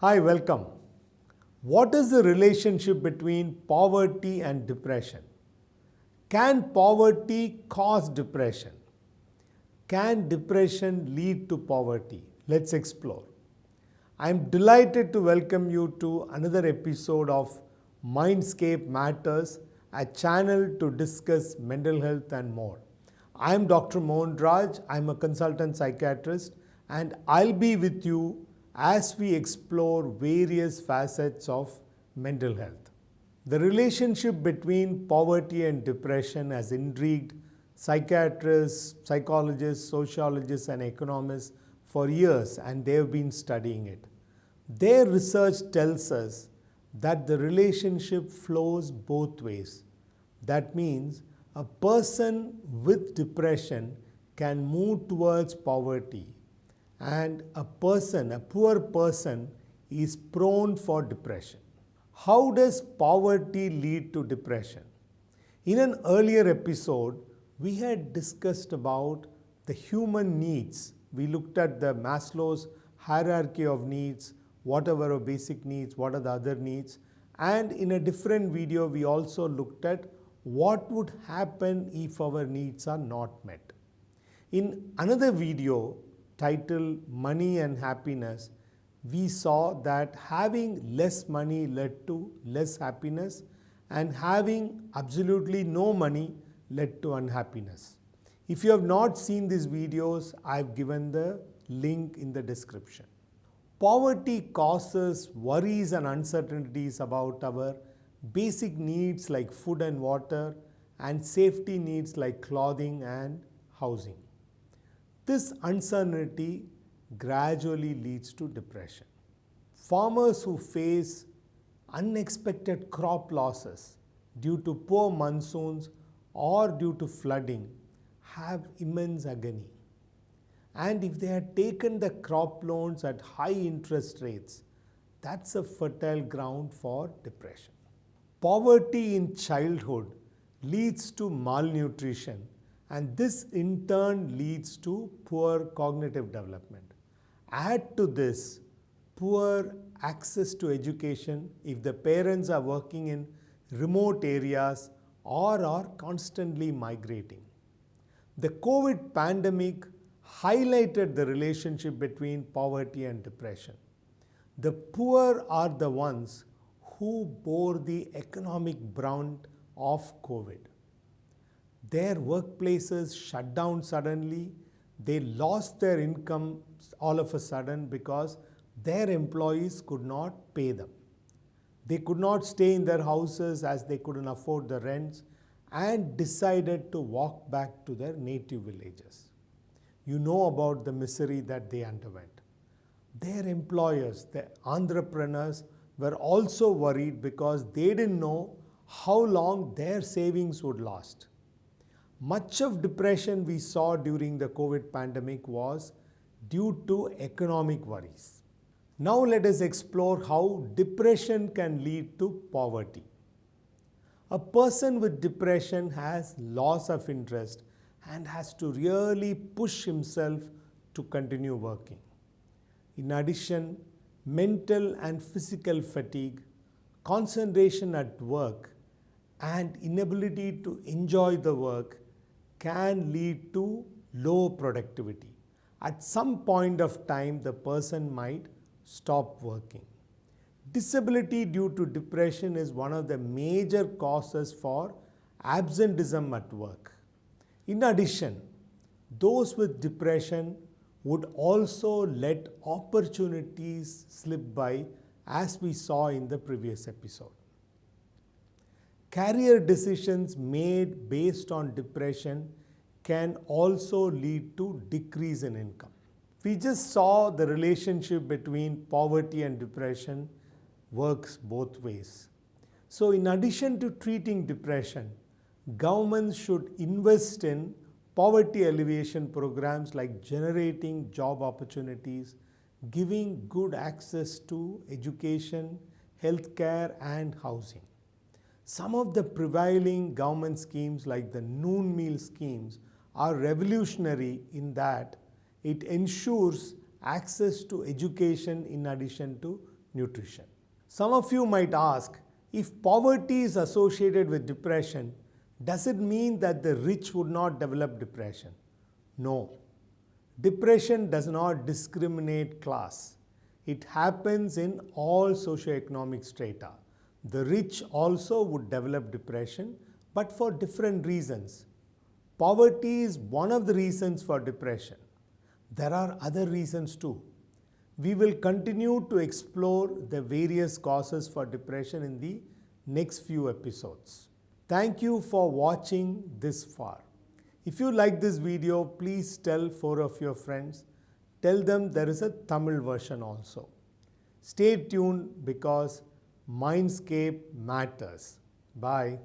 Hi, welcome. What is the relationship between poverty and depression? Can poverty cause depression? Can depression lead to poverty? Let's explore. I'm delighted to welcome you to another episode of Mindscape Matters, a channel to discuss mental health and more. I'm Dr. Mohan Raj. I'm a consultant psychiatrist, and I'll be with you as we explore various facets of mental health. The relationship between poverty and depression has intrigued psychiatrists, psychologists, sociologists, and economists for years, and they've been studying it. Their research tells us that the relationship flows both ways. That means a person with depression can move towards poverty, and a poor person, is prone for depression. How does poverty lead to depression? In an earlier episode, we had discussed about the human needs. We looked at the Maslow's hierarchy of needs, what are our basic needs, what are the other needs. And in a different video, we also looked at what would happen if our needs are not met. In another video titled Money and Happiness, we saw that having less money led to less happiness, and having absolutely no money led to unhappiness. If you have not seen these videos, I've given the link in the description. Poverty causes worries and uncertainties about our basic needs like food and water, and safety needs like clothing and housing. This uncertainty gradually leads to depression. Farmers who face unexpected crop losses due to poor monsoons or due to flooding have immense agony. And if they had taken the crop loans at high interest rates, that's a fertile ground for depression. Poverty in childhood leads to malnutrition, and this in turn leads to poor cognitive development. Add to this poor access to education if the parents are working in remote areas or are constantly migrating. The COVID pandemic highlighted the relationship between poverty and depression. The poor are the ones who bore the economic brunt of COVID. Their workplaces shut down suddenly. They lost their income all of a sudden because their employees could not pay them. They could not stay in their houses as they couldn't afford the rents, and decided to walk back to their native villages. You know about the misery that they underwent. Their employers, the entrepreneurs, were also worried because they didn't know how long their savings would last. Much of depression we saw during the COVID pandemic was due to economic worries. Now let us explore how depression can lead to poverty. A person with depression has loss of interest and has to really push himself to continue working. In addition, mental and physical fatigue, concentration at work, and inability to enjoy the work can lead to low productivity. At some point of time, the person might stop working. Disability due to depression is one of the major causes for absenteeism at work. In addition, those with depression would also let opportunities slip by, as we saw in the previous episode. Career decisions made based on depression can also lead to decrease in income. We just saw the relationship between poverty and depression works both ways. So in addition to treating depression, governments should invest in poverty alleviation programs like generating job opportunities, giving good access to education, healthcare, and housing. Some of the prevailing government schemes like the noon meal schemes are revolutionary in that it ensures access to education in addition to nutrition. Some of you might ask, if poverty is associated with depression, does it mean that the rich would not develop depression? No. Depression does not discriminate class. It happens in all socioeconomic strata. The rich also would develop depression, but for different reasons. Poverty is one of the reasons for depression. There are other reasons too. We will continue to explore the various causes for depression in the next few episodes. Thank you for watching this far. If you like this video, please tell 4 of your friends. Tell them there is a Tamil version also. Stay tuned because Mindscape matters. Bye.